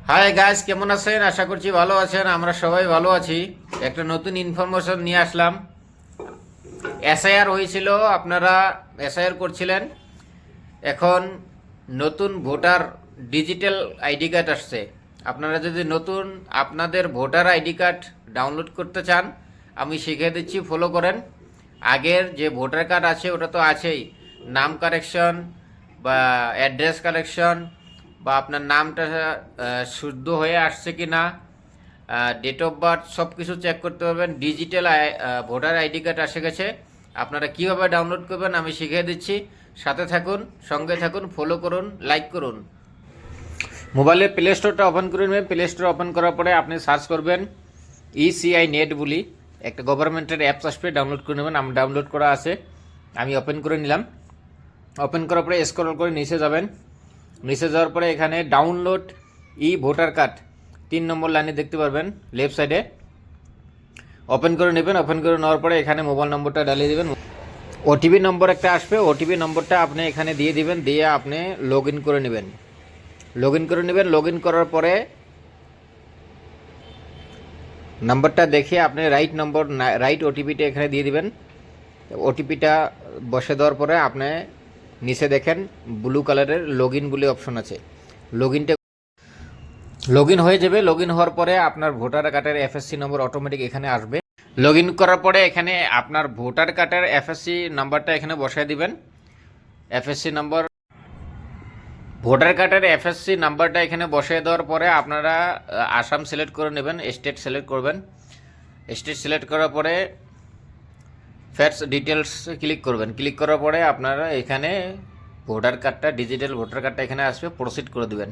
Hi guys, কেমন আছেন? আশা করছি ভালো আছেন। আমরা সবাই ভালো আছি। একটা নতুন ইনফরমেশন নিয়ে আসলাম। এসআইআর হয়েছিল, আপনারা এসআইআর করছিলেন। এখন নতুন ভোটার ডিজিটাল আইডি কার্ড আসছে। আপনারা যদি নতুন আপনাদের ভোটার আইডি কার্ড ডাউনলোড করতে চান, আমি শিখিয়ে দিচ্ছি, ফলো করেন। আগের যে ভোটার কার্ড আছে ওটা তো আছেই, নাম কারেকশন বা অ্যাড্রেস কারেকশন বা আপনার নামটা শুদ্ধ হয়ে আসছে কি না, ডেট অফ বার্থ সব কিছু চেক করতে পারবেন। ডিজিটাল ভোটার আইডি কার্ড এসে গেছে। আপনারা কীভাবে ডাউনলোড করবেন আমি শিখিয়ে দিচ্ছি। সাথে থাকুন, সঙ্গে থাকুন, ফলো করুন, লাইক করুন। মোবাইলের প্লে স্টোরটা ওপেন করে নেবেন। প্লে স্টোর ওপেন করার পরে আপনি সার্চ করবেন ইসিআই নেট বলি, একটা গভর্নমেন্টের অ্যাপস আসবে, ডাউনলোড করে নেবেন। আমি ডাউনলোড করা আছে, আমি ওপেন করে নিলাম। ওপেন করার পরে স্ক্রল করে নিচে যাবেন। নিচে যাওয়ার পরে এখানে ডাউনলোড ভোটার কার্ড 3 নম্বর লাইনে দেখতে পারবেন লেফট সাইডে। ওপেন করে নেবেন। ওপেন করে নেওয়ার পরে এখানে মোবাইল নম্বরটা ডালিয়ে দেবেন। ওটিপি নম্বর একটা আসবে, ওটিপি নম্বরটা আপনি এখানে দিয়ে দিবেন। দিয়ে আপনি লগ ইন করে নেবেন। লগ ইন করার পরে নাম্বারটা দেখে আপনি রাইট ওটিপিটা এখানে দিয়ে দিবেন। ওটিপিটা বসে দেওয়ার পরে আপনি নিচে দেখেন ব্লু কালারের লগ ইন বলে অপশন আছে। লগ ইন হয়ে যাবে। লগ ইন হওয়ার পরে আপনার ভোটার কার্ডের এফএসসি নম্বর অটোমেটিক এখানে আসবে। লগ ইন করার পরে এখানে আপনার ভোটার কার্ডের এফএসসি নাম্বারটা এখানে বসায় দিবেন। এফএসসি নাম্বার, ভোটার কার্ডের এফএসসি নাম্বারটা এখানে বসিয়ে দেওয়ার পরে আপনারা আসাম সিলেক্ট করে নেবেন, স্টেট সিলেক্ট করবেন। স্টেট সিলেক্ট করার পরে ফ্যাটস ডিটেলস ক্লিক করবেন। ক্লিক করার পরে আপনারা এখানে ভোটার কার্ডটা, ডিজিটাল ভোটার কার্ডটা এখানে আসবে, প্রসিড করে দিবেন।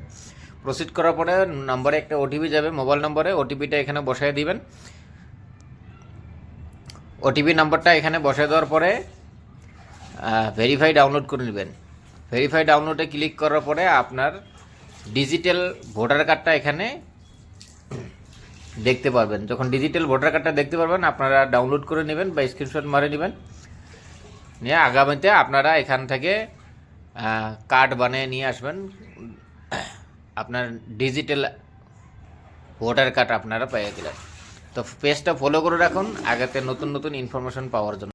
প্রসিড করার পরে নম্বরে একটা ওটিপি যাবে, মোবাইল নম্বরে। ওটিপিটা এখানে বসায় দিবেন। ওটিপি নাম্বারটা এখানে বসায় দেওয়ার পরে ভেরিফাই ডাউনলোড করে নেবেন। ভেরিফাই ডাউনলোডে ক্লিক করার পরে আপনার ডিজিটাল ভোটার কার্ডটা এখানে দেখতে পারবেন। যখন ডিজিটাল ভোটার কার্ডটা দেখতে পারবেন আপনারা ডাউনলোড করে নেবেন বা স্ক্রিনশট মারে নেবেন। নিয়ে আগামীতে আপনারা এখান থেকে কার্ড বানিয়ে নিয়ে আসবেন। আপনার ডিজিটাল ভোটার কার্ড আপনারা পেয়ে গেলেন। তো পেজটা ফলো করে রাখুন আগেতে নতুন নতুন ইনফরমেশন পাওয়ার জন্য।